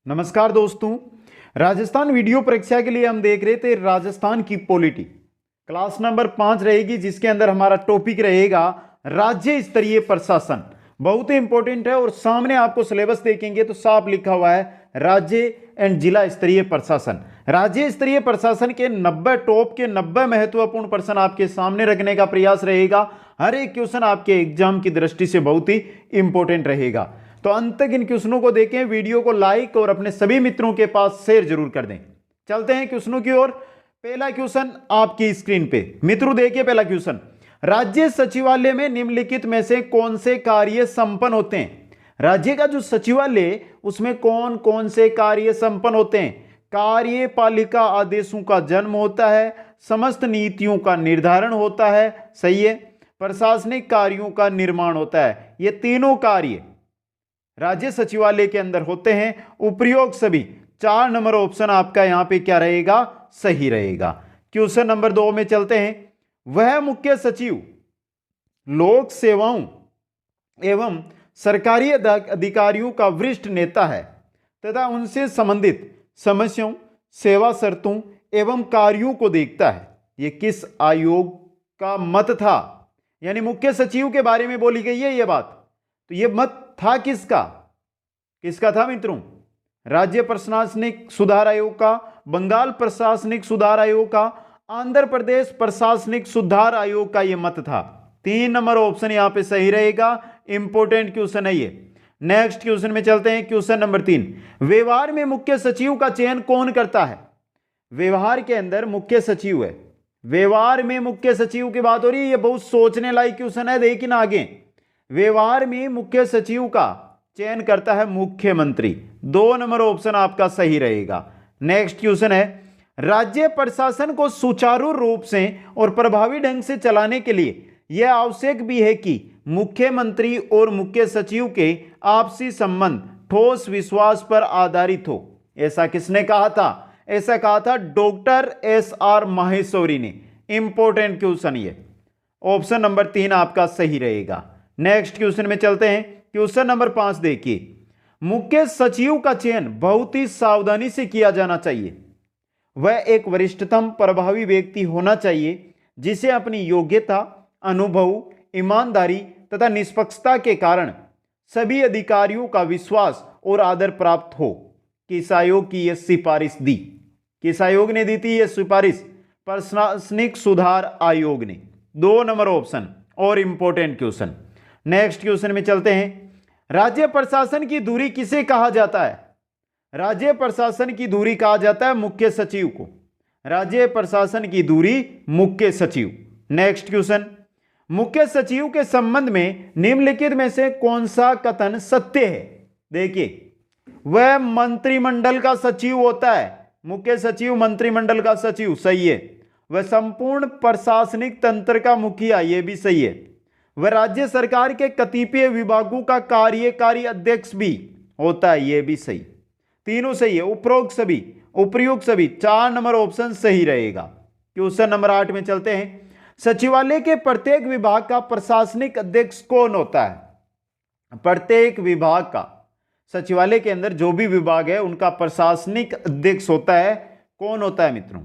नमस्कार दोस्तों, राजस्थान वीडियो परीक्षा के लिए हम देख रहे थे राजस्थान की पॉलिटी। क्लास नंबर 5 रहेगी जिसके अंदर हमारा टॉपिक रहेगा राज्य स्तरीय प्रशासन। बहुत ही इंपॉर्टेंट है और सामने आपको सिलेबस देखेंगे तो साफ लिखा हुआ है राज्य एंड जिला स्तरीय प्रशासन। राज्य स्तरीय प्रशासन के 90 टॉप के 90 महत्वपूर्ण प्रश्न आपके सामने रखने का प्रयास रहेगा। हर एक क्वेश्चन आपके एग्जाम की दृष्टि से बहुत ही इंपॉर्टेंट रहेगा, तो अंत तक इन क्वेश्चनों को देखें, वीडियो को लाइक और अपने सभी मित्रों के पास शेयर जरूर कर दें। चलते हैं क्वेश्चनों की ओर। पहला क्वेश्चन आपकी स्क्रीन पे मित्रों देखिए। पहला क्वेश्चन, राज्य सचिवालय में निम्नलिखित में से कौन से कार्य संपन्न होते हैं? राज्य का जो सचिवालय उसमें कौन कौन से कार्य संपन्न होते हैं? कार्यपालिका आदेशों का जन्म होता है, समस्त नीतियों का निर्धारण होता है, सही है, प्रशासनिक कार्यों का निर्माण होता है। ये तीनों कार्य राज्य सचिवालय के अंदर होते हैं। उपयोग सभी। 4 नंबर ऑप्शन आपका यहां पे क्या रहेगा? सही रहेगा। क्वेश्चन नंबर 2 में चलते हैं। वह मुख्य सचिव लोक सेवाओं एवं सरकारी अधिकारियों का वरिष्ठ नेता है तथा उनसे संबंधित समस्याओं, सेवा शर्तों एवं कार्यों को देखता है। यह किस आयोग का मत था? यानी मुख्य सचिव के बारे में बोली गई है यह बात, तो यह मत था किसका? किसका था मित्रों? राज्य प्रशासनिक सुधार आयोग का, बंगाल प्रशासनिक सुधार आयोग का, आंध्र प्रदेश प्रशासनिक सुधार आयोग का यह मत था। 3 नंबर ऑप्शन यहां पे सही रहेगा। इंपॉर्टेंट क्वेश्चन है ये। नेक्स्ट क्वेश्चन में चलते हैं। क्वेश्चन नंबर 3, व्यवहार में मुख्य सचिव का चयन कौन करता है? व्यवहार के अंदर मुख्य सचिव है। व्यवहार में मुख्य सचिव की बात हो रही है। यह बहुत सोचने लायक क्वेश्चन है, लेकिन आगे व्यवहार में मुख्य सचिव का चयन करता है मुख्यमंत्री। 2 नंबर ऑप्शन आपका सही रहेगा। नेक्स्ट क्वेश्चन है, राज्य प्रशासन को सुचारू रूप से और प्रभावी ढंग से चलाने के लिए यह आवश्यक भी है कि मुख्यमंत्री और मुख्य सचिव के आपसी संबंध ठोस विश्वास पर आधारित हो। ऐसा किसने कहा था? ऐसा कहा था डॉक्टर SR माहेश्वरी ने। इंपॉर्टेंट क्वेश्चन ये। ऑप्शन नंबर 3 आपका सही रहेगा। नेक्स्ट क्वेश्चन में चलते हैं। क्वेश्चन नंबर 5 देखिए। मुख्य सचिव का चयन बहुत ही सावधानी से किया जाना चाहिए। वह एक वरिष्ठतम प्रभावी व्यक्ति होना चाहिए जिसे अपनी योग्यता, अनुभव, ईमानदारी तथा निष्पक्षता के कारण सभी अधिकारियों का विश्वास और आदर प्राप्त हो। किस आयोग की यह सिफारिश दी? किस आयोग ने दी थी यह सिफारिश? प्रशासनिक सुधार आयोग ने। 2 नंबर ऑप्शन और इंपॉर्टेंट क्वेश्चन। नेक्स्ट क्वेश्चन में चलते हैं। राज्य प्रशासन की दूरी किसे कहा जाता है? राज्य प्रशासन की दूरी कहा जाता है मुख्य सचिव को। राज्य प्रशासन की दूरी मुख्य सचिव। नेक्स्ट क्वेश्चन, मुख्य सचिव के संबंध में निम्नलिखित में से कौन सा कथन सत्य है? देखिए, वह मंत्रिमंडल का सचिव होता है। मुख्य सचिव मंत्रिमंडल का सचिव, सही है। वह संपूर्ण प्रशासनिक तंत्र का मुखिया, यह भी सही है। वह राज्य सरकार के कतिपय विभागों का कार्यकारी अध्यक्ष भी होता है, यह भी सही। तीनों सही है। उपयुक्त सभी 4 नंबर ऑप्शन सही रहेगा। क्वेश्चन नंबर 8 में चलते हैं। सचिवालय के प्रत्येक विभाग का प्रशासनिक अध्यक्ष कौन होता है? प्रत्येक विभाग का, सचिवालय के अंदर जो भी विभाग है उनका प्रशासनिक अध्यक्ष होता है। कौन होता है मित्रों?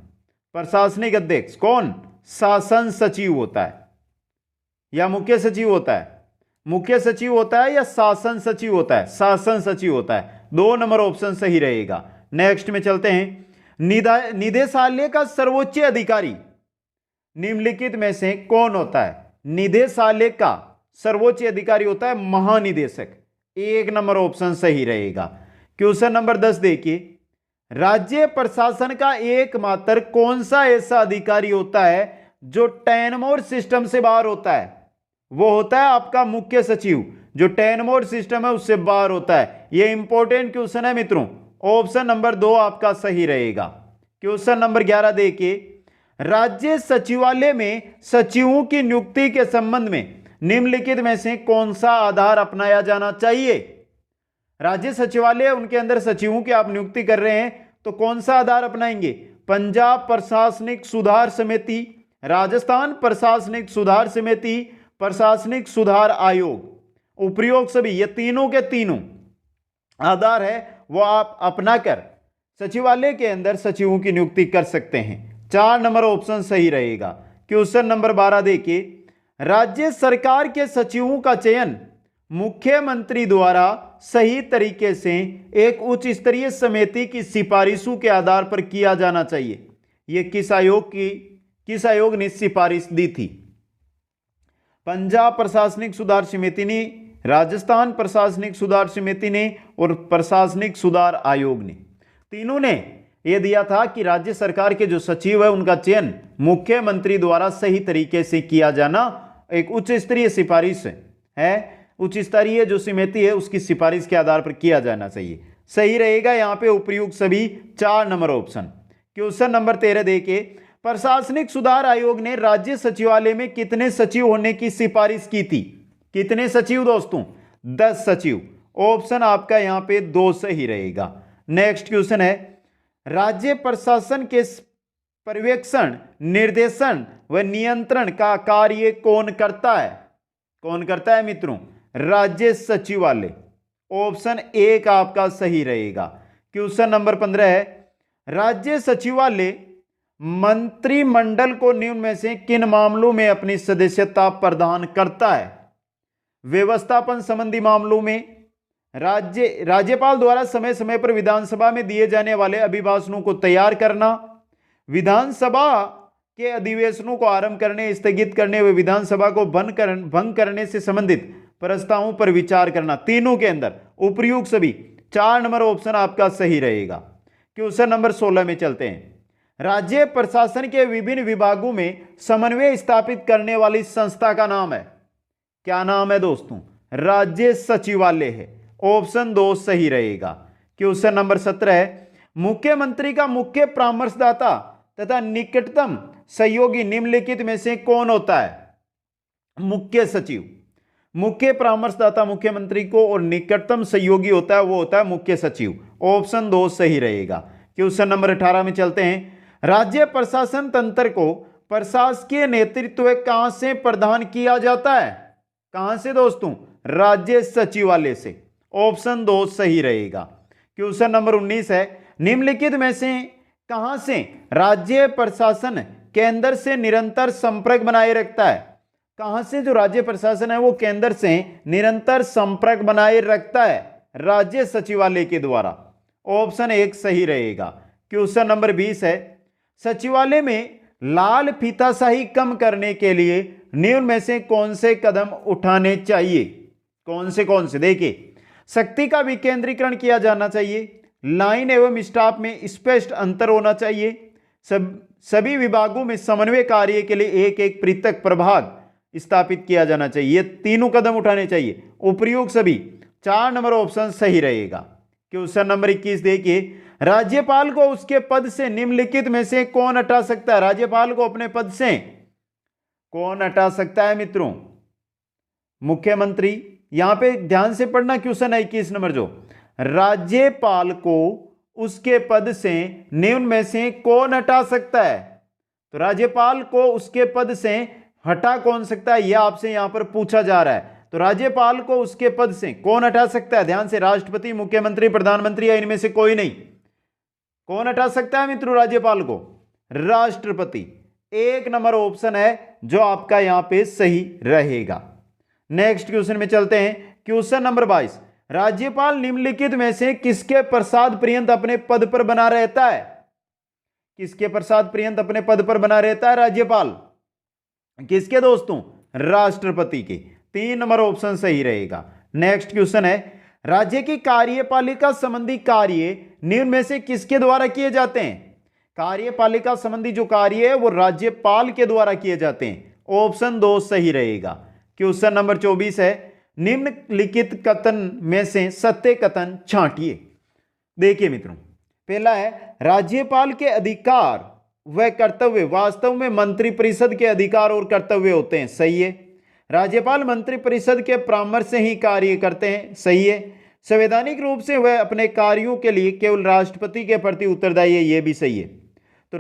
प्रशासनिक अध्यक्ष कौन? शासन सचिव होता है या मुख्य सचिव होता है? मुख्य सचिव होता है या शासन सचिव होता है? शासन सचिव होता है। 2 नंबर ऑप्शन सही रहेगा। नेक्स्ट में चलते हैं। निदेशालय का सर्वोच्च अधिकारी निम्नलिखित में से कौन होता है? निदेशालय का सर्वोच्च अधिकारी होता है महानिदेशक। 1 नंबर ऑप्शन सही रहेगा। क्वेश्चन नंबर 10 देखिए। राज्य प्रशासन का एकमात्र कौन सा ऐसा अधिकारी होता है जो टेनमोर सिस्टम से बाहर होता है? वो होता है आपका मुख्य सचिव, जो टेनमोर सिस्टम है उससे बाहर होता है। यह इंपॉर्टेंट क्वेश्चन है मित्रों। ऑप्शन नंबर 2 आपका सही रहेगा। क्वेश्चन नंबर 11 देखिए। राज्य सचिवालय में सचिवों की नियुक्ति के संबंध में निम्नलिखित में से कौन सा आधार अपनाया जाना चाहिए? राज्य सचिवालय, उनके अंदर सचिवों की आप नियुक्ति कर रहे हैं तो कौन सा आधार अपनाएंगे? पंजाब प्रशासनिक सुधार समिति, राजस्थान प्रशासनिक सुधार समिति, प्रशासनिक सुधार आयोग। उपयोग सभी, ये तीनों के तीनों आधार है वो आप अपना कर सचिवालय के अंदर सचिवों की नियुक्ति कर सकते हैं। 4 नंबर ऑप्शन सही रहेगा। क्वेश्चन नंबर 12 देखिए, राज्य सरकार के सचिवों का चयन मुख्यमंत्री द्वारा सही तरीके से एक उच्च स्तरीय समिति की सिफारिशों के आधार पर किया जाना चाहिए। यह किस आयोग ने सिफारिश दी थी? पंजाब प्रशासनिक सुधार समिति ने, राजस्थान प्रशासनिक सुधार समिति ने और प्रशासनिक सुधार आयोग ने। तीनों ने यह दिया था कि राज्य सरकार के जो सचिव है उनका चयन मुख्यमंत्री द्वारा सही तरीके से किया जाना एक उच्च स्तरीय सिफारिश है, उच्च स्तरीय जो समिति है उसकी सिफारिश के आधार पर किया जाना चाहिए। सही रहेगा यहां पे उपयुक्त सभी 4 नंबर ऑप्शन। क्वेश्चन नंबर 13 देखिए, प्रशासनिक सुधार आयोग ने राज्य सचिवालय में कितने सचिव होने की सिफारिश की थी? कितने सचिव दोस्तों? 10 सचिव। ऑप्शन आपका यहां पे 2 सही रहेगा। नेक्स्ट क्वेश्चन है, राज्य प्रशासन के पर्यवेक्षण, निर्देशन व नियंत्रण का कार्य कौन करता है? कौन करता है मित्रों? राज्य सचिवालय। ऑप्शन 1 आपका सही रहेगा। क्वेश्चन नंबर 15 है, राज्य सचिवालय मंत्रिमंडल को निम्न में से किन मामलों में अपनी सदस्यता प्रदान करता है? व्यवस्थापन संबंधी मामलों में, राज्यपाल द्वारा समय समय पर विधानसभा में दिए जाने वाले अभिभाषणों को तैयार करना, विधानसभा के अधिवेशनों को आरंभ करने, स्थगित करने व विधानसभा को भंग करने से संबंधित प्रस्तावों पर विचार करना। तीनों के अंदर उपयुक्त सभी 4 नंबर ऑप्शन आपका सही रहेगा। क्वेश्चन नंबर 16 में चलते हैं, राज्य प्रशासन के विभिन्न विभागों में समन्वय स्थापित करने वाली संस्था का नाम है? क्या नाम है दोस्तों? राज्य सचिवालय है। ऑप्शन 2 सही रहेगा। क्वेश्चन नंबर 17 है, मुख्यमंत्री का मुख्य परामर्शदाता तथा निकटतम सहयोगी निम्नलिखित में से कौन होता है? मुख्य सचिव। मुख्य परामर्शदाता मुख्यमंत्री को और निकटतम सहयोगी होता है वो होता है मुख्य सचिव। ऑप्शन 2 सही रहेगा। क्वेश्चन नंबर 18 में चलते हैं, राज्य प्रशासन तंत्र को प्रशासकीय नेतृत्व कहां से प्रदान किया जाता है? कहां से दोस्तों? राज्य सचिवालय से। ऑप्शन 2 सही रहेगा। क्वेश्चन नंबर 19 है, निम्नलिखित में से कहां से राज्य प्रशासन केंद्र से निरंतर संपर्क बनाए रखता है? कहां से जो राज्य प्रशासन है वो केंद्र से निरंतर संपर्क बनाए रखता है? राज्य सचिवालय के द्वारा। ऑप्शन 1 सही रहेगा। क्वेश्चन नंबर 20 है, सचिवालय में लाल फीताशाही कम करने के लिए निम्न में से कौन से कदम उठाने चाहिए? कौन से? देखिए, शक्ति का विकेंद्रीकरण किया जाना चाहिए, लाइन एवं स्टाफ में स्पष्ट अंतर होना चाहिए, सभी विभागों में समन्वय कार्य के लिए एक एक पृथक प्रभाग स्थापित किया जाना चाहिए। ये तीनों कदम उठाने चाहिए। उपयुक्त सभी 4 नंबर ऑप्शन सही रहेगा। क्वेश्चन नंबर 21 देखिए, राज्यपाल को उसके पद से निम्नलिखित में से कौन हटा सकता है? राज्यपाल को अपने पद से कौन हटा सकता है मित्रों? मुख्यमंत्री। यहां पे ध्यान से पढ़ना, क्वेश्चन है 21 नंबर जो, राज्यपाल को उसके पद से निम्न में से कौन हटा सकता है? तो राज्यपाल को उसके पद से हटा कौन सकता है, यह आपसे यहां पर पूछा जा रहा है। तो राज्यपाल को उसके पद से कौन हटा सकता है? ध्यान से, राष्ट्रपति, मुख्यमंत्री, प्रधानमंत्री या इनमें से कोई नहीं। कौन हटा सकता है मित्रों राज्यपाल को? राष्ट्रपति। 1 नंबर ऑप्शन है जो आपका यहां पे सही रहेगा। नेक्स्ट क्वेश्चन में चलते हैं। क्वेश्चन नंबर 22, राज्यपाल निम्नलिखित में से किसके प्रसाद पर्यंत अपने पद पर बना रहता है? किसके प्रसाद पर्यंत अपने पद पर बना रहता है राज्यपाल? किसके दोस्तों? राष्ट्रपति के। 3 नंबर ऑप्शन सही रहेगा। नेक्स्ट क्वेश्चन है, राज्य की कार्यपालिका संबंधी कार्य निम्न में से किसके द्वारा किए जाते हैं? कार्यपालिका संबंधी जो कार्य है वो राज्यपाल के द्वारा किए जाते हैं। ऑप्शन 2 सही रहेगा। क्वेश्चन नंबर 24 है, निम्नलिखित कथन में से सत्य कथन छांटिए। देखिए मित्रों, पहला है, राज्यपाल के अधिकार व कर्तव्य वास्तव में मंत्रिपरिषद के अधिकार और कर्तव्य होते हैं। सही है। राज्यपाल मंत्रिपरिषद के परामर्श से ही कार्य करते हैं। सही है। संवैधानिक रूप से वह अपने कार्यों के लिए केवल राष्ट्रपति के प्रति उत्तरदायी है। यह भी सही है। तो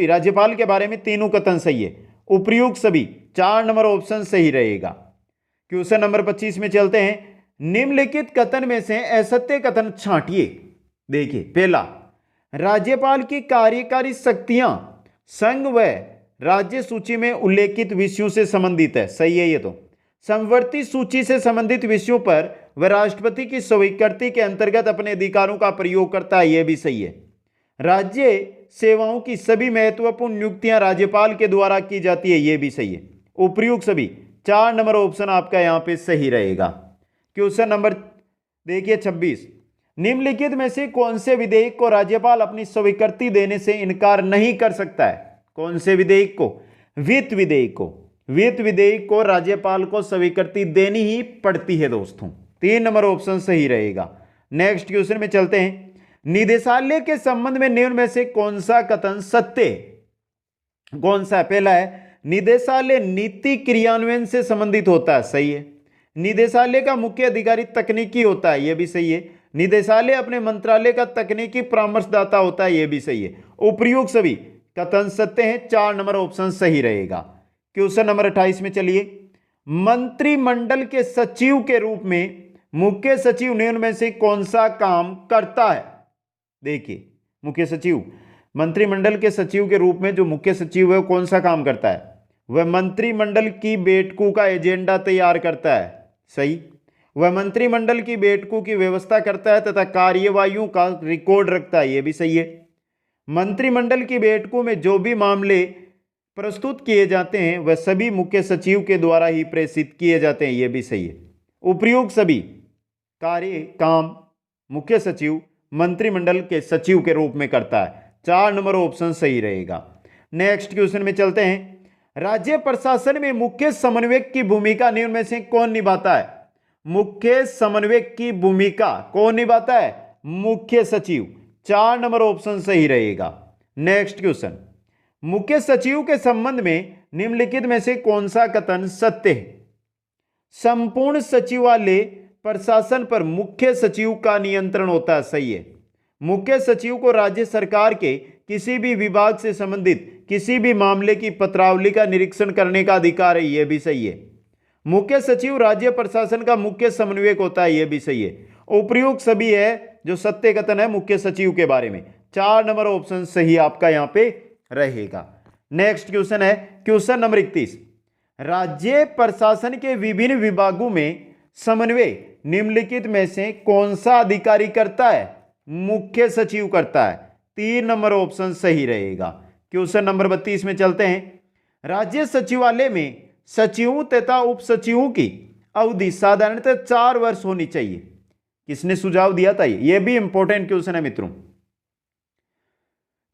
राज्यपाल के बारे में तीनों कथन सही है। उपयुक्त सभी 4 नंबर ऑप्शन सही रहेगा। क्वेश्चन नंबर 25 में चलते हैं, निम्नलिखित कथन में से असत्य कथन छांटिए। देखिए, पहला, राज्यपाल की कार्यकारी शक्तियां संघ व राज्य सूची में उल्लेखित विषयों से संबंधित है। सही है ये तो। समवर्ती सूची से संबंधित विषयों पर वह राष्ट्रपति की स्वीकृति के अंतर्गत अपने अधिकारों का प्रयोग करता है। यह भी सही है। राज्य सेवाओं की सभी महत्वपूर्ण नियुक्तियां राज्यपाल के द्वारा की जाती है। यह भी सही है। उपयुक्त सभी। 4 नंबर ऑप्शन आपका यहां पे सही रहेगा। क्वेश्चन नंबर देखिए 26, निम्नलिखित में से कौन से विधेयक को राज्यपाल अपनी स्वीकृति देने से इनकार नहीं कर सकता है? कौन से विधेयक को? वित्त विधेयक को। वित्त विधेयक को राज्यपाल को स्वीकृति देनी ही पड़ती है दोस्तों। 3 नंबर ऑप्शन सही रहेगा। नेक्स्ट क्वेश्चन में चलते हैं। निदेशालय के संबंध में निम्न में से कौन सा कथन सत्य? कौन सा? पहला है, निदेशालय नीति क्रियान्वयन से संबंधित होता है। सही है। निदेशालय का मुख्य अधिकारी तकनीकी होता है। यह भी सही है। निदेशालय अपने मंत्रालय का तकनीकी परामर्शदाता होता है। यह भी सही है। उपयुक्त सभी कथन सत्य हैं। 4 नंबर ऑप्शन सही रहेगा। क्वेश्चन नंबर 28 में चलिए। मंत्रिमंडल के सचिव के रूप में मुख्य सचिव निम्न में से कौन सा काम करता है? देखिए, मुख्य सचिव, मंत्रिमंडल के सचिव के रूप में जो मुख्य सचिव है वो कौन सा काम करता है? वह मंत्रिमंडल की बैठकों का एजेंडा तैयार करता है। सही। वह मंत्रिमंडल की बैठकों की व्यवस्था करता है तथा कार्यवाहियों का रिकॉर्ड रखता है। यह भी सही है। मंत्रिमंडल की बैठकों में जो भी मामले प्रस्तुत किए जाते हैं वह सभी मुख्य सचिव के द्वारा ही प्रेषित किए जाते हैं। यह भी सही है। उपयुक्त सभी कार्य काम मुख्य सचिव मंत्रिमंडल के सचिव के रूप में करता है। 4 नंबर ऑप्शन सही रहेगा। नेक्स्ट क्वेश्चन में चलते हैं। राज्य प्रशासन में मुख्य समन्वयक की भूमिका निम्न में से कौन निभाता है? मुख्य समन्वयक की भूमिका कौन निभाता है? मुख्य सचिव। 4 नंबर ऑप्शन सही रहेगा। Next question. मुख्य सचिव के संबंध में निम्नलिखित में से कौन सा कथन सत्य है? संपूर्ण सचिवालय प्रशासन पर मुख्य सचिव का नियंत्रण होता है। सही है। मुख्य सचिव को राज्य सरकार के किसी भी विभाग से संबंधित किसी भी मामले की पत्रावली का निरीक्षण करने का अधिकार है। यह भी सही है। मुख्य सचिव राज्य प्रशासन का मुख्य समन्वयक होता है। यह भी सही है। उपयुक्त सभी है जो सत्य कथन है मुख्य सचिव के बारे में। 4 नंबर ऑप्शन सही आपका यहां पे रहेगा। नेक्स्ट क्वेश्चन है क्वेश्चन नंबर 31। राज्य प्रशासन के विभिन्न विभागों में समन्वय निम्नलिखित में से कौन सा अधिकारी करता है? मुख्य सचिव करता है। 3 नंबर ऑप्शन सही रहेगा। क्वेश्चन नंबर 32 में चलते हैं। राज्य सचिवालय में सचिवों तथा उप सचिवों की अवधि साधारणतः 4 वर्ष होनी चाहिए। किसने सुझाव दिया था? यह भी इंपॉर्टेंट क्वेश्चन है मित्रों।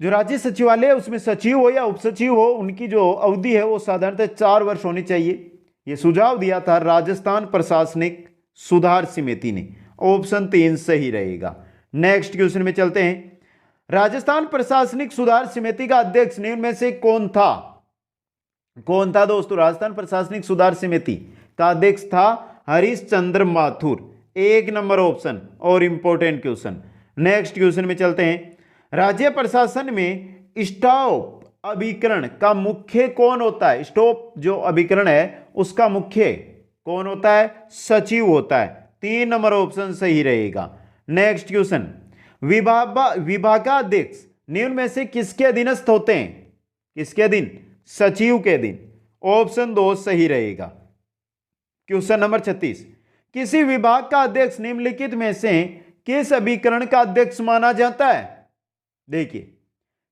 जो राज्य सचिवालय है उसमें सचिव हो या उप सचिव हो, उनकी जो अवधि है वो साधारणतः 4 वर्ष होनी चाहिए। यह सुझाव दिया था राजस्थान प्रशासनिक सुधार समिति ने। ऑप्शन 3 सही रहेगा। नेक्स्ट क्वेश्चन में चलते हैं। राजस्थान प्रशासनिक सुधार समिति का अध्यक्ष निम्न में से कौन था? कौन था दोस्तों? राजस्थान प्रशासनिक सुधार समिति का अध्यक्ष था हरीशचंद्र माथुर। 1 नंबर ऑप्शन और इंपॉर्टेंट क्वेश्चन। नेक्स्ट क्वेश्चन में चलते हैं। राज्य प्रशासन में स्टाफ अभिकरण का मुख्य कौन होता है? स्टाफ जो अभिकरण है उसका मुख्य कौन होता है? सचिव होता है। 3 नंबर ऑप्शन सही रहेगा। Next question. विभागाध्यक्ष निम्न में से किसके अधीनस्थ होते हैं? किसके अधीन? सचिव के अधीन। ऑप्शन 2 सही रहेगा। Question number 36। किसी विभाग का अध्यक्ष निम्नलिखित में से किस अभिकरण का अध्यक्ष माना जाता है? देखिए,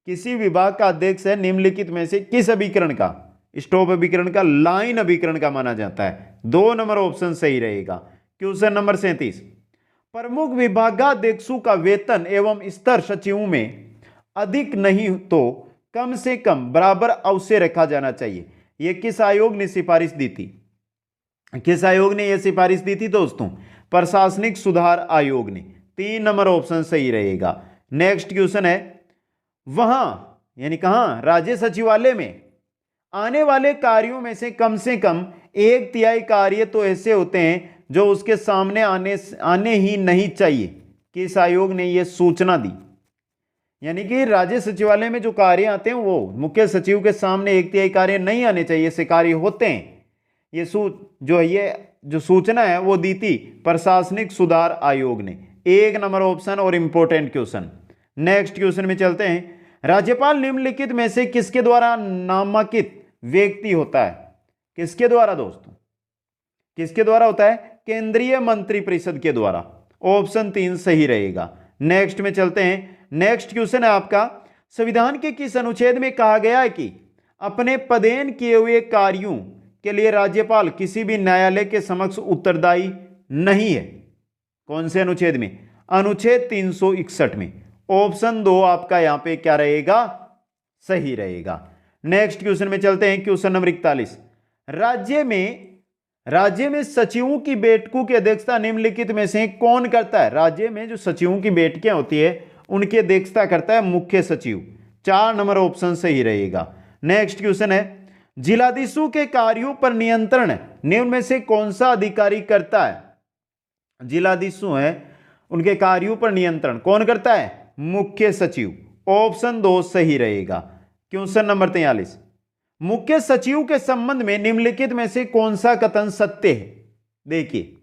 किसी विभाग का अध्यक्ष है निम्नलिखित में से किस अभिकरण का? स्टॉप अभिकरण का, लाइन अभिकरण का माना जाता है। 2 नंबर ऑप्शन सही रहेगा। Question number 37। प्रमुख विभागाध्यक्षों का वेतन एवं स्तर सचिवों में अधिक नहीं तो कम से कम बराबर अवश्य रखा जाना चाहिए। यह किस आयोग ने सिफारिश दी थी? किस आयोग ने यह सिफारिश दी थी दोस्तों? प्रशासनिक सुधार आयोग ने। 3 नंबर ऑप्शन सही रहेगा। नेक्स्ट क्वेश्चन है। वहां यानी कहां? राज्य सचिवालय में आने वाले कार्यों में से कम 1/3 कार्य तो ऐसे होते हैं जो उसके सामने आने ही नहीं चाहिए। किस आयोग ने यह सूचना दी? यानी कि राज्य सचिवालय में जो कार्य आते हैं वो मुख्य सचिव के सामने 1/3 कार्य नहीं आने चाहिए। ऐसे कार्य होते हैं। ये जो है ये जो सूचना है वो दी थी प्रशासनिक सुधार आयोग ने। 1 नंबर ऑप्शन और इंपॉर्टेंट क्वेश्चन। नेक्स्ट क्वेश्चन में चलते हैं। राज्यपाल निम्नलिखित में से किसके द्वारा नामांकित व्यक्ति होता है? किसके द्वारा दोस्तों? किसके द्वारा होता है? केंद्रीय मंत्रिपरिषद के द्वारा। ऑप्शन 3 सही रहेगा। नेक्स्ट में चलते हैं। नेक्स्ट क्वेश्चन है आपका, संविधान के किस अनुच्छेद में कहा गया है कि अपने पदेन किए हुए कार्यों के लिए राज्यपाल किसी भी न्यायालय के समक्ष उत्तरदायी नहीं है? कौन से अनुच्छेद में? अनुच्छेद 361 में। ऑप्शन 2 आपका यहां पे क्या रहेगा? सही रहेगा। नेक्स्ट क्वेश्चन में चलते हैं। क्वेश्चन नंबर 41, राज्य में सचिवों की बैठकों की अध्यक्षता निम्नलिखित में से कौन करता है? राज्य में जो सचिवों की बैठकें होती है उनकी अध्यक्षता करता है मुख्य सचिव। 4 नंबर ऑप्शन सही रहेगा। नेक्स्ट क्वेश्चन है, जिलाधीशों के कार्यों पर नियंत्रण निम्न में से कौन सा अधिकारी करता है? जिलाधीशों है उनके कार्यों पर नियंत्रण कौन करता है? मुख्य सचिव। ऑप्शन 2 सही रहेगा। क्वेश्चन नंबर 43, मुख्य सचिव के संबंध में निम्नलिखित में से कौन सा कथन सत्य है? देखिए,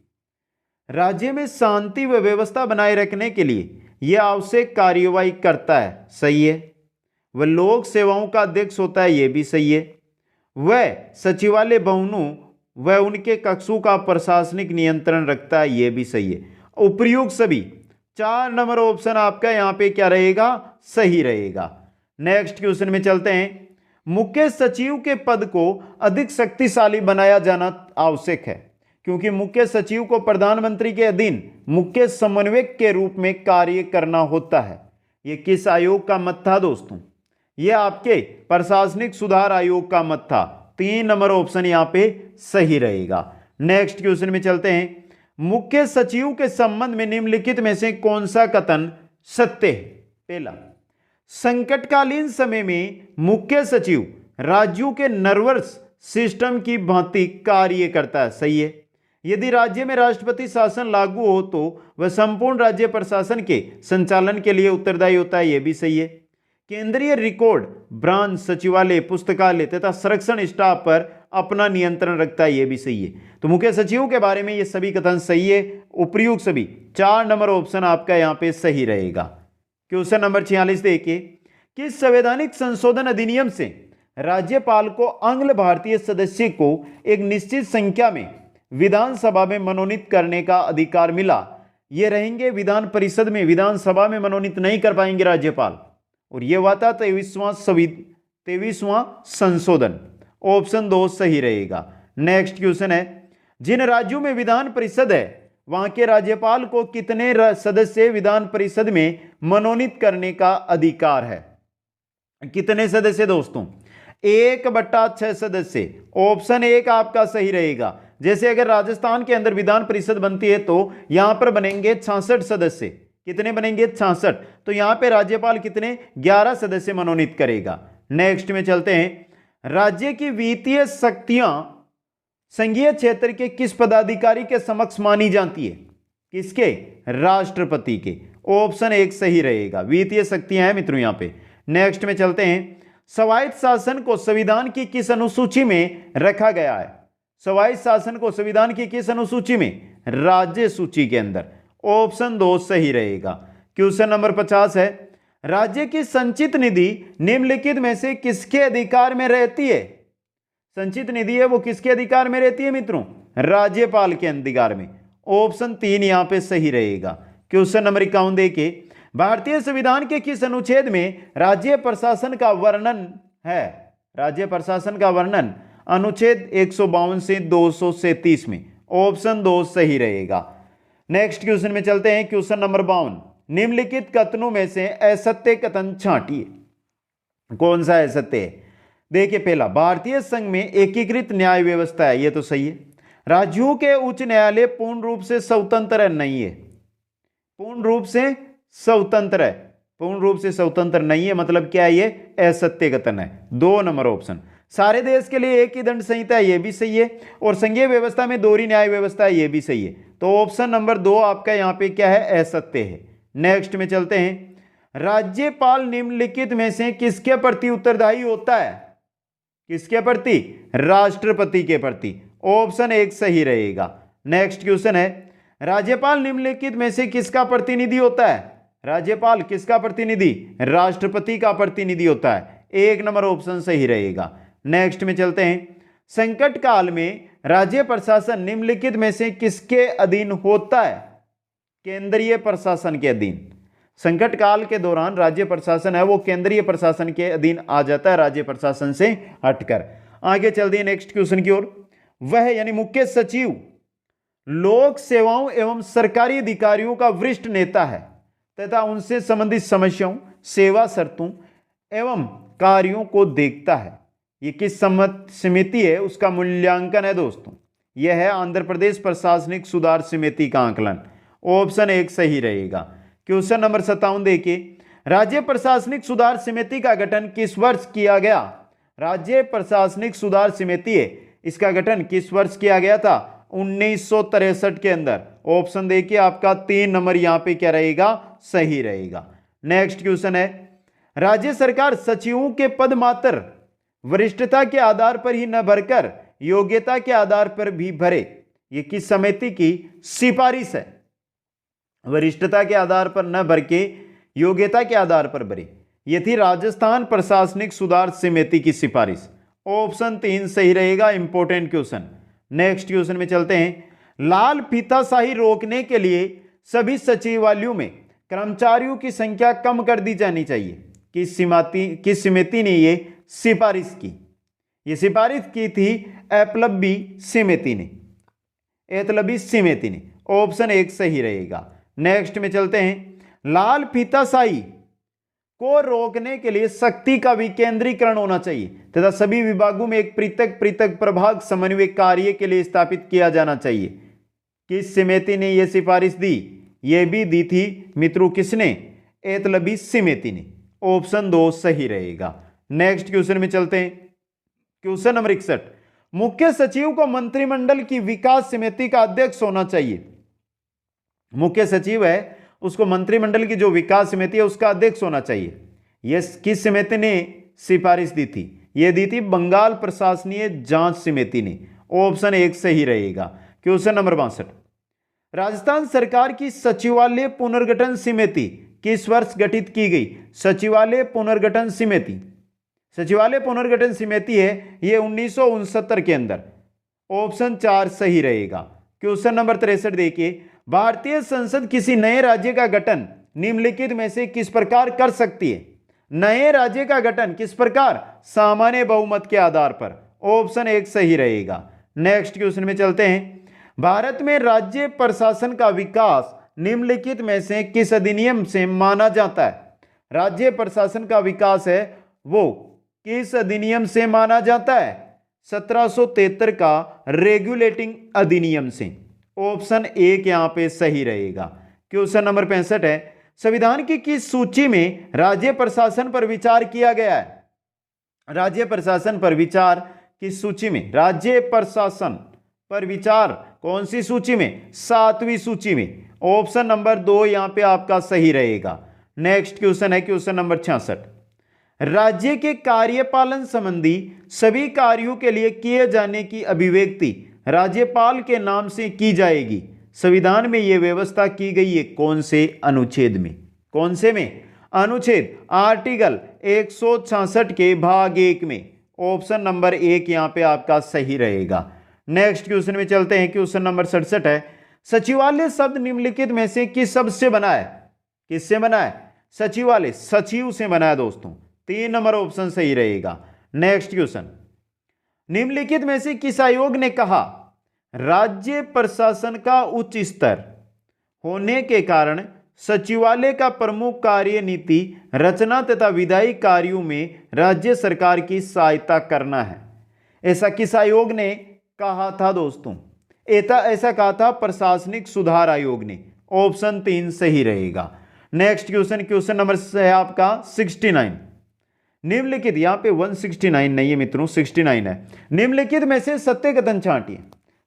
राज्य में शांति व व्यवस्था बनाए रखने के लिए यह आवश्यक कार्यवाही करता है, सही है। वह लोक सेवाओं का अध्यक्ष होता है, यह भी सही है। वह सचिवालय भवनों व उनके कक्षों का प्रशासनिक नियंत्रण रखता है, यह भी सही है। उपयुक्त सभी 4 नंबर ऑप्शन आपका यहां पे क्या रहेगा? सही रहेगा। नेक्स्ट क्वेश्चन में चलते हैं। मुख्य सचिव के पद को अधिक शक्तिशाली बनाया जाना आवश्यक है, क्योंकि मुख्य सचिव को प्रधानमंत्री के अधीन मुख्य समन्वयक के रूप में कार्य करना होता है। यह किस आयोग का मत था दोस्तों? यह आपके प्रशासनिक सुधार आयोग का मत था। 3 नंबर ऑप्शन यहां पे सही रहेगा। नेक्स्ट क्वेश्चन में चलते हैं। मुख्य सचिव के संबंध में निम्नलिखित में से कौन सा कथन सत्य है? पहला, संकटकालीन समय में मुख्य सचिव राज्यों के नर्वस सिस्टम की भांति कार्य करता है, सही है। यदि राज्य में राष्ट्रपति शासन लागू हो तो वह संपूर्ण राज्य प्रशासन के संचालन के लिए उत्तरदायी होता है, यह भी सही है। केंद्रीय रिकॉर्ड ब्रांच सचिवालय, पुस्तकालय तथा संरक्षण स्टाफ पर अपना नियंत्रण रखता है, यह भी सही है। तो मुख्य सचिवों के बारे में ये सभी कथन सही है। उपयुक्त सभी 4 नंबर ऑप्शन आपका यहां पे सही रहेगा। क्वेश्चन नंबर 46 देखिए, किस संवैधानिक संशोधन अधिनियम से राज्यपाल को आंग्ल भारतीय सदस्य को एक निश्चित संख्या में विधानसभा में मनोनीत करने का अधिकार मिला? ये रहेंगे विधान परिषद में, विधानसभा में मनोनीत नहीं कर पाएंगे राज्यपाल। और यह हुआ था 23वां संशोधन। ऑप्शन 2 सही रहेगा। नेक्स्ट क्वेश्चन है, जिन राज्यों में विधान परिषद है वहां के राज्यपाल को कितने सदस्य विधान परिषद में मनोनीत करने का अधिकार है? कितने सदस्य दोस्तों? 1/6 सदस्य। ऑप्शन 1 आपका सही रहेगा। जैसे अगर राजस्थान के अंदर विधान परिषद बनती है तो यहां पर बनेंगे 66 सदस्य। कितने बनेंगे? 66। तो यहां पे राज्यपाल कितने? 11 सदस्य मनोनीत करेगा। नेक्स्ट में चलते हैं। राज्य की वित्तीय शक्तियां संघीय क्षेत्र के किस पदाधिकारी के समक्ष मानी जाती है? किसके? राष्ट्रपति के। ऑप्शन 1 सही रहेगा। वित्तीय शक्तियां हैं मित्रों यहां पे। नेक्स्ट में चलते हैं। स्वायत्त शासन को संविधान की किस अनुसूची में रखा गया है? स्वायत्त शासन को संविधान की किस अनुसूची में? राज्य सूची के अंदर। ऑप्शन 2 सही रहेगा। क्वेश्चन नंबर 50 है, राज्य की संचित निधि निम्नलिखित में से किसके अधिकार में रहती है? संचित निधि है वो किसके अधिकार में रहती है मित्रों? राज्यपाल के अधिकार में। ऑप्शन 3 यहां पे सही रहेगा। क्वेश्चन नंबर 51 देखिए, भारतीय संविधान के किस अनुच्छेद में राज्य प्रशासन का वर्णन है? राज्य प्रशासन का वर्णन अनुच्छेद 152 से 237 में। ऑप्शन 2 सही रहेगा। नेक्स्ट क्वेश्चन में चलते हैं। क्वेश्चन नंबर 52, निम्नलिखित कथनों में से असत्य कथन छांटिए। कौन सा असत्य है? देखिए, पहला, भारतीय संघ में एकीकृत न्याय व्यवस्था है, यह तो सही है। राज्यों के उच्च न्यायालय पूर्ण रूप से स्वतंत्र नहीं है। पूर्ण रूप से स्वतंत्र है, पूर्ण रूप से स्वतंत्र नहीं है मतलब क्या है? ये असत्य कथन है। 2 नंबर ऑप्शन। सारे देश के लिए एक ही दंड संहिता है, यह भी सही है। और संघीय व्यवस्था में दोहरी न्याय व्यवस्था है, यह भी सही है। तो ऑप्शन नंबर 2 आपका यहां पे क्या है? असत्य है। नेक्स्ट में चलते हैं। राज्यपाल निम्नलिखित में से किसके प्रति उत्तरदायी होता है? किसके प्रति? राष्ट्रपति के प्रति। ऑप्शन 1 सही रहेगा। नेक्स्ट क्वेश्चन है, राज्यपाल निम्नलिखित में से किसका प्रतिनिधि होता है? राज्यपाल किसका प्रतिनिधि? राष्ट्रपति का प्रतिनिधि होता है। 1 नंबर ऑप्शन सही रहेगा। नेक्स्ट में चलते हैं, संकट काल में राज्य प्रशासन निम्नलिखित में से किसके अधीन होता है? केंद्रीय प्रशासन के अधीन। संकट काल के दौरान राज्य प्रशासन है वो केंद्रीय प्रशासन के अधीन आ जाता है, राज्य प्रशासन से हटकर। आगे चलते हैं नेक्स्ट क्वेश्चन की ओर। वह यानी मुख्य सचिव लोक सेवाओं एवं सरकारी अधिकारियों का वरिष्ठ नेता है तथा उनसे संबंधित समस्याओं, सेवा शर्तों एवं कार्यों को देखता है। ये किस समिति है उसका मूल्यांकन है दोस्तों? यह है आंध्र प्रदेश प्रशासनिक सुधार समिति का आकलन। ऑप्शन 1 सही रहेगा। क्वेश्चन नंबर 57 देखिए, राज्य प्रशासनिक सुधार समिति का गठन किस वर्ष किया गया? राज्य प्रशासनिक सुधार समिति है, इसका गठन किस वर्ष किया गया था? 1963 के अंदर। ऑप्शन देखिए आपका 3 नंबर यहां पे क्या रहेगा? सही रहेगा। नेक्स्ट क्वेश्चन है, राज्य सरकार सचिवों के पद मात्र वरिष्ठता के आधार पर ही न भरकर योग्यता के आधार पर भी भरे। ये किस समिति की सिफारिश है? वरिष्ठता के आधार पर न भर के योग्यता के आधार पर भरे। ये थी राजस्थान प्रशासनिक सुधार समिति की सिफारिश। ऑप्शन 3 सही रहेगा। Important question. नेक्स्ट क्वेश्चन में चलते हैं, लाल फीताशाही रोकने के लिए सभी सचिवालयों में कर्मचारियों की संख्या कम कर दी जानी चाहिए। किस समिति ने ये सिफारिश की? ये सिफारिश की थी एतलबी समिति ने। एतलबी समिति ने। ऑप्शन 1 सही रहेगा। नेक्स्ट में चलते हैं, लाल फीताशाही को रोकने के लिए शक्ति का विकेंद्रीकरण होना चाहिए तथा सभी विभागों में एक पृथक पृथक प्रभाग समन्वय कार्य के लिए स्थापित किया जाना चाहिए। किस समिति ने यह सिफारिश दी? यह भी दी थी मित्रों किसने? एतलबी समिति ने। ऑप्शन 2 सही रहेगा। नेक्स्ट क्वेश्चन में चलते हैं, क्वेश्चन नंबर 61, मुख्य सचिव को मंत्रिमंडल की विकास समिति का अध्यक्ष होना चाहिए। मुख्य सचिव है उसको मंत्रिमंडल की जो विकास समिति है उसका अध्यक्ष होना चाहिए। यह किस समिति ने सिफारिश दी थी? यह दी थी बंगाल प्रशासनीय जांच समिति ने। ऑप्शन 1 सही रहेगा। क्वेश्चन नंबर 62, राजस्थान सरकार की सचिवालय पुनर्गठन समिति किस वर्ष गठित की गई? सचिवालय पुनर्गठन समिति। सचिवालय पुनर्गठन समिति है ये 1969 के अंदर। ऑप्शन 4 सही रहेगा। क्वेश्चन नंबर 63 देखिए, भारतीय संसद किसी नए राज्य का गठन निम्नलिखित में से किस प्रकार कर सकती है? नए राज्य का गठन किस प्रकार? सामान्य बहुमत के आधार पर। ऑप्शन 1 सही रहेगा। नेक्स्ट क्वेश्चन में चलते हैं, भारत में राज्य प्रशासन का विकास निम्नलिखित में से किस अधिनियम से माना जाता है? राज्य प्रशासन का विकास है वो किस अधिनियम से माना जाता है? 1773 का रेगुलेटिंग अधिनियम से। ऑप्शन 1 यहां पे सही रहेगा। क्वेश्चन नंबर 65 है, संविधान की किस सूची में राज्य प्रशासन पर विचार किया गया है? राज्य प्रशासन पर विचार किस सूची में? राज्य प्रशासन पर विचार कौन सी सूची में? 7वीं सूची में। ऑप्शन नंबर 2 यहां पे आपका सही रहेगा। नेक्स्ट क्वेश्चन है क्वेश्चन नंबर 66, राज्य के कार्यपालन संबंधी सभी कार्यों के लिए किए जाने की अभिव्यक्ति राज्यपाल के नाम से की जाएगी। संविधान में यह व्यवस्था की गई है कौन से अनुच्छेद में? कौन से में? अनुच्छेद आर्टिकल 166 के भाग 1 में। ऑप्शन नंबर 1 यहां पे आपका सही रहेगा। नेक्स्ट क्वेश्चन में चलते हैं। क्वेश्चन नंबर 67 है, सचिवालय शब्द निम्नलिखित में से किस शब्द से बना है? किससे बना है? सचिवालय सचिव से बना है दोस्तों। 3 नंबर ऑप्शन सही रहेगा। नेक्स्ट क्वेश्चन, निम्नलिखित में से किस आयोग ने कहा राज्य प्रशासन का उच्च स्तर होने के कारण सचिवालय का प्रमुख कार्य नीति रचना तथा विधायी कार्यों में राज्य सरकार की सहायता करना है? ऐसा किस आयोग ने कहा था दोस्तों? ऐसा कहा था प्रशासनिक सुधार आयोग ने। ऑप्शन 3 सही रहेगा। नेक्स्ट क्वेश्चन, क्वेश्चन नंबर है आपका 69, निम्नलिखित, यहां पे 169 नहीं है मित्रों, 69 है। निम्नलिखित में से सत्य कथन छांटिए।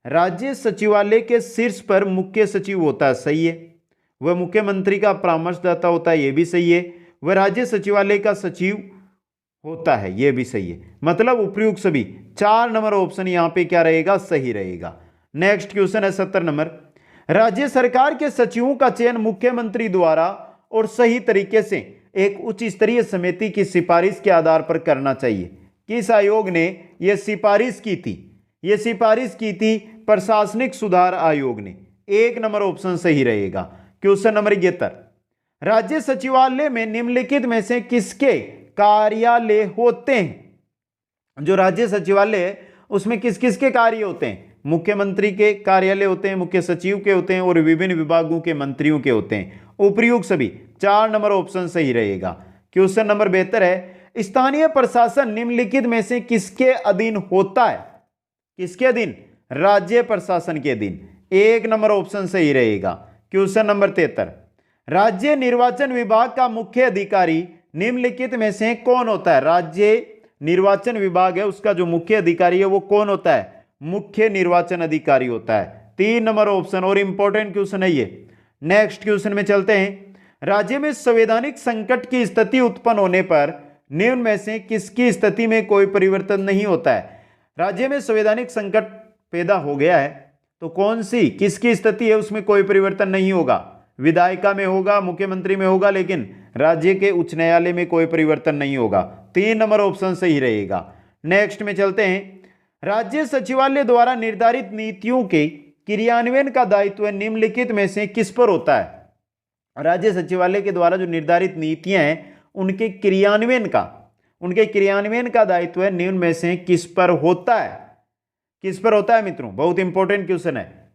राज्य सचिवालय के शीर्ष पर मुख्य सचिव होता है, सही है। वह मुख्यमंत्री का परामर्शदाता होता है, यह भी सही है। वह राज्य सचिवालय का सचिव होता है, यह भी सही है। मतलब उपयुक्त सभी, 4 नंबर ऑप्शन यहां पे क्या रहेगा, सही रहेगा। नेक्स्ट क्वेश्चन है 70 नंबर। राज्य सरकार के सचिवों का चयन मुख्यमंत्री द्वारा और सही तरीके से एक उच्च स्तरीय समिति की सिफारिश के आधार पर करना चाहिए। किस आयोग ने यह सिफारिश की थी? यह सिफारिश की थी प्रशासनिक सुधार आयोग ने। 1 नंबर ऑप्शन सही रहेगा। Question number 71। राज्य सचिवालय में निम्नलिखित में से किसके कार्यालय होते हैं? जो राज्य सचिवालय है उसमें किस किस के कार्य होते हैं? मुख्यमंत्री के कार्यालय होते हैं, मुख्य सचिव के होते हैं और विभिन्न विभागों के मंत्रियों के होते हैं। उपयुक्त सभी, 4 नंबर ऑप्शन सही रहेगा। क्वेश्चन नंबर 72 है, स्थानीय प्रशासन निम्नलिखित में से किसके अधीन होता है? किसके अधीन? राज्य प्रशासन के अधीन। 1 नंबर ऑप्शन सही रहेगा। क्वेश्चन नंबर 73, राज्य निर्वाचन विभाग का मुख्य अधिकारी निम्नलिखित में से कौन होता है? राज्य निर्वाचन विभाग है उसका जो मुख्य अधिकारी है वो कौन होता है? मुख्य निर्वाचन अधिकारी होता है। 3 नंबर ऑप्शन, और इंपॉर्टेंट क्वेश्चन है ये। नेक्स्ट क्वेश्चन में चलते हैं। राज्य में संवैधानिक संकट की स्थिति उत्पन्न होने पर निम्न में से किसकी स्थिति में कोई परिवर्तन नहीं होता है? राज्य में संवैधानिक संकट पैदा हो गया है तो कौन सी किसकी स्थिति है उसमें कोई परिवर्तन नहीं होगा? विधायिका में होगा, मुख्यमंत्री में होगा, लेकिन राज्य के उच्च न्यायालय में कोई परिवर्तन नहीं होगा। 3 नंबर ऑप्शन सही रहेगा। नेक्स्ट में चलते हैं। राज्य सचिवालय द्वारा निर्धारित नीतियों के क्रियान्वयन का दायित्व निम्नलिखित में से किस पर होता है? राज्य सचिवालय के द्वारा जो निर्धारित नीतियां हैं उनके क्रियान्वयन का दायित्व निम्न में से किस पर होता है? किस पर होता है मित्रों? बहुत इंपॉर्टेंट क्वेश्चन है।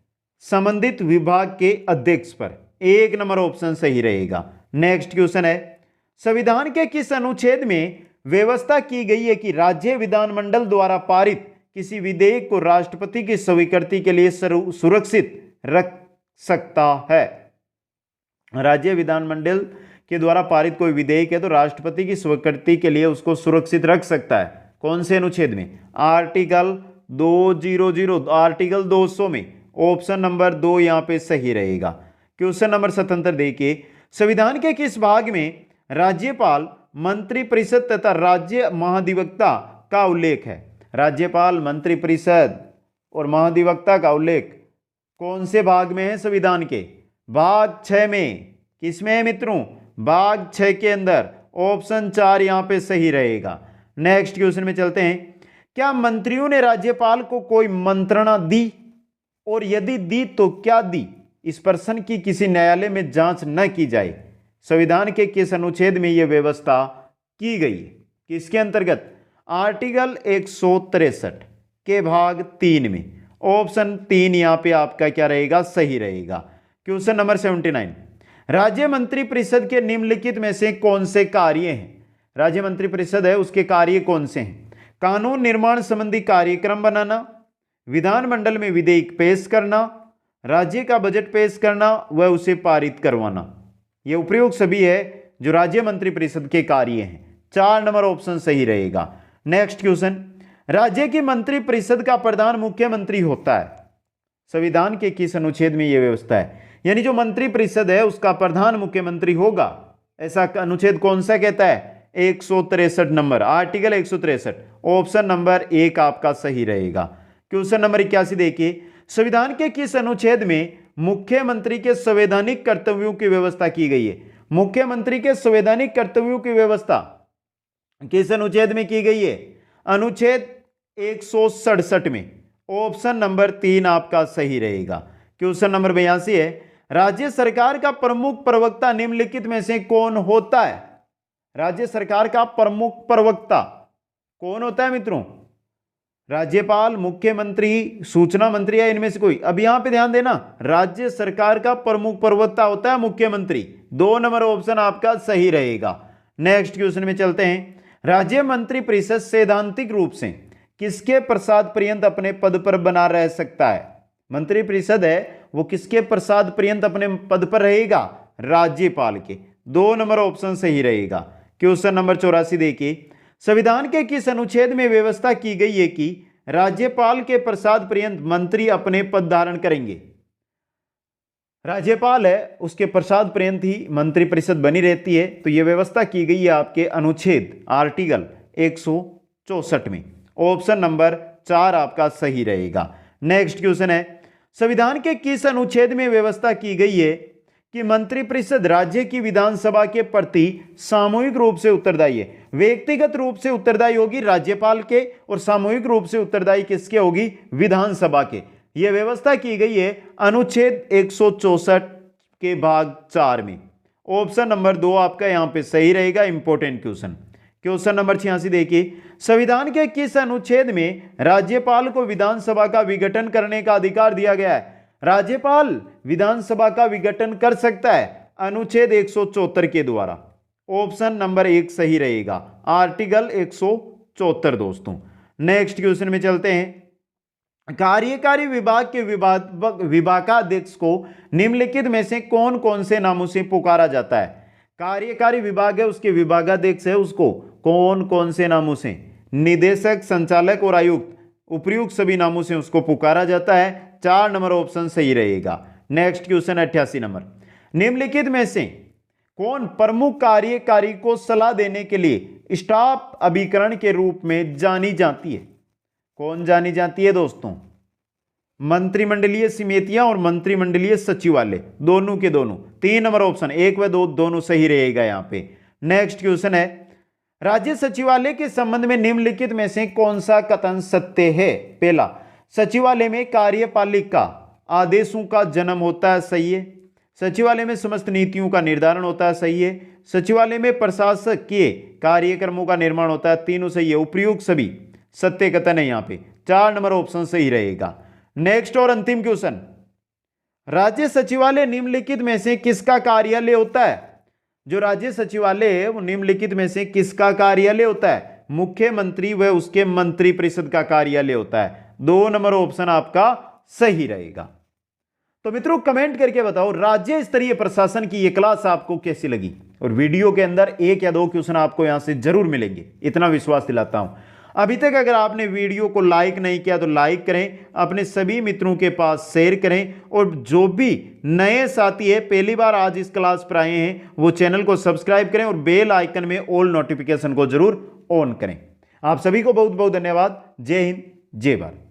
संबंधित विभाग के अध्यक्ष पर। 1 नंबर ऑप्शन सही रहेगा। नेक्स्ट क्वेश्चन है, संविधान के किस अनुच्छेद में व्यवस्था की गई है कि राज्य विधानमंडल द्वारा पारित किसी विधेयक को राष्ट्रपति की स्वीकृति के लिए सुरक्षित रख सकता है? राज्य विधानमंडल के द्वारा पारित कोई विधेयक है तो राष्ट्रपति की स्वीकृति के लिए उसको सुरक्षित रख सकता है। कौन से अनुच्छेद में? आर्टिकल 200, आर्टिकल 200 में। ऑप्शन नंबर 2 यहां पे सही रहेगा। क्वेश्चन नंबर 77 देखिए, संविधान के किस भाग में राज्यपाल, मंत्रिपरिषद तथा राज्य महाधिवक्ता का उल्लेख है? राज्यपाल, मंत्रिपरिषद और महाधिवक्ता का उल्लेख कौन से भाग में है संविधान के? भाग 6 में। किसमें है मित्रों? भाग 6 के अंदर। ऑप्शन 4 यहां पे सही रहेगा। नेक्स्ट क्वेश्चन में चलते हैं। क्या मंत्रियों ने राज्यपाल को कोई मंत्रणा दी और यदि दी तो क्या दी? इस प्रश्न की किसी न्यायालय में जांच न की जाए। संविधान के किस अनुच्छेद में यह व्यवस्था की गई? किसके अंतर्गत? आर्टिकल 163 के भाग 3 में। ऑप्शन 3 यहां पे आपका क्या रहेगा? सही रहेगा। क्वेश्चन नंबर 79, राज्य मंत्रिपरिषद के निम्नलिखित में से कौन से कार्य हैं? राज्य मंत्रिपरिषद है उसके कार्य कौन से हैं? कानून निर्माण संबंधी कार्यक्रम बनाना, विधानमंडल में विधेयक पेश करना, राज्य का बजट पेश करना व उसे पारित करवाना। यह उपयुक्त सभी है जो राज्य मंत्रिपरिषद के कार्य हैं। 4 नंबर ऑप्शन सही रहेगा। नेक्स्ट क्वेश्चन, राज्य की मंत्रिपरिषद का प्रधान मुख्यमंत्री होता है। संविधान के किस अनुच्छेद में यह व्यवस्था है? यानी जो मंत्रिपरिषद है उसका प्रधान मुख्यमंत्री होगा, ऐसा अनुच्छेद कौन सा कहता है? 163 नंबर, आर्टिकल 163। ऑप्शन नंबर 1 आपका सही रहेगा। क्वेश्चन नंबर 81 देखिए, संविधान के किस अनुच्छेद में मुख्यमंत्री के संवैधानिक कर्तव्यों की व्यवस्था की गई है? मुख्यमंत्री के संवैधानिक कर्तव्यों की व्यवस्था किस अनुच्छेद में की गई है? अनुच्छेद 167 में। ऑप्शन नंबर 3 आपका सही रहेगा। क्वेश्चन नंबर 82 है, राज्य सरकार का प्रमुख प्रवक्ता निम्नलिखित में से कौन होता है? राज्य सरकार का प्रमुख प्रवक्ता कौन होता है मित्रों? राज्यपाल, मुख्यमंत्री, सूचना मंत्री या इनमें से कोई? अब यहां पे ध्यान देना, राज्य सरकार का प्रमुख प्रवक्ता होता है मुख्यमंत्री। 2 नंबर ऑप्शन आपका सही रहेगा। नेक्स्ट क्वेश्चन में चलते हैं। राज्य मंत्रिपरिषद सैद्धांतिक रूप से किसके प्रसाद पर्यंत अपने पद पर बना रह सकता है? मंत्रिपरिषद है वो किसके प्रसाद पर्यंत अपने पद पर रहेगा? राज्यपाल के। 2 नंबर ऑप्शन सही रहेगा। क्वेश्चन नंबर 84 देखिए, संविधान के किस अनुच्छेद में व्यवस्था की गई है कि राज्यपाल के प्रसाद पर्यंत मंत्री अपने पद धारण करेंगे? राज्यपाल है उसके प्रसाद पर्यंत ही मंत्रिपरिषद बनी रहती है, तो यह व्यवस्था की गई है आपके अनुच्छेद आर्टिकल 164 में। ऑप्शन नंबर 4 आपका सही रहेगा। नेक्स्ट क्वेश्चन है, संविधान के किस अनुच्छेद में व्यवस्था की गई है कि मंत्रिपरिषद राज्य की विधानसभा के प्रति सामूहिक रूप से उत्तरदायी है? व्यक्तिगत रूप से उत्तरदायी होगी राज्यपाल के और सामूहिक रूप से उत्तरदायी किसके होगी? विधानसभा के। यह व्यवस्था की गई है अनुच्छेद 164 के भाग 4 में। ऑप्शन नंबर 2 आपका यहां पे सही रहेगा। Important question. क्वेश्चन नंबर 86 देखिए, संविधान के किस अनुच्छेद में राज्यपाल को विधानसभा का विघटन करने का अधिकार दिया गया है? राज्यपाल विधानसभा का विघटन कर सकता है अनुच्छेद 174 के द्वारा। ऑप्शन नंबर 1 सही रहेगा, आर्टिकल 174 दोस्तों। नेक्स्ट क्वेश्चन में चलते हैं, कार्यकारी विभाग के विभागाध्यक्ष को निम्नलिखित में से कौन कौन से नामों से पुकारा जाता है? कार्यकारी विभाग है, उसके विभागाध्यक्ष है, उसको कौन कौन से नामों से? निदेशक, संचालक और आयुक्त, उपयुक्त सभी नामों से उसको पुकारा जाता है। 4 नंबर ऑप्शन सही रहेगा। नेक्स्ट क्वेश्चन 88 नंबर, निम्नलिखित में से कौन प्रमुख कार्यकारी को सलाह देने के लिए स्टाफ अभिकरण के रूप में जानी जाती है? कौन जानी जाती है दोस्तों? मंत्रिमंडलीय समितियां और मंत्रिमंडलीय सचिवालय, दोनों के दोनों। 3 नंबर ऑप्शन 1 व 2 दोनों सही रहेगा यहां पे। नेक्स्ट क्वेश्चन है, राज्य सचिवालय के संबंध में निम्नलिखित में से कौन सा कथन सत्य है? पहला, सचिवालय में कार्यपालिका आदेशों का जन्म होता है, सही है। सचिवालय में समस्त नीतियों का निर्धारण होता है, सही है। सचिवालय में प्रशासकीय कार्यक्रमों का निर्माण होता है, तीनों सही है। उपयुक्त सभी सत्य कथन है यहाँ पे। 4 नंबर ऑप्शन सही रहेगा। नेक्स्ट और अंतिम क्वेश्चन, राज्य सचिवालय निम्नलिखित में से किसका कार्यालय होता है? जो राज्य सचिवालय है वो निम्नलिखित में से किसका कार्यालय होता है? मुख्यमंत्री व उसके मंत्रिपरिषद का कार्यालय होता है। 2 नंबर ऑप्शन आपका सही रहेगा। तो मित्रों कमेंट करके बताओ राज्य स्तरीय प्रशासन की यह क्लास आपको कैसी लगी, और वीडियो के अंदर 1 या 2 क्वेश्चन आपको यहां से जरूर मिलेंगे, इतना विश्वास दिलाता हूं। अभी तक अगर आपने वीडियो को लाइक नहीं किया तो लाइक करें, अपने सभी मित्रों के पास शेयर करें, और जो भी नए साथी है पहली बार आज इस क्लास पर आए हैं वो चैनल को सब्सक्राइब करें और बेल आइकन में ऑल नोटिफिकेशन को जरूर ऑन करें। आप सभी को बहुत बहुत धन्यवाद। जय हिंद, जय भारत।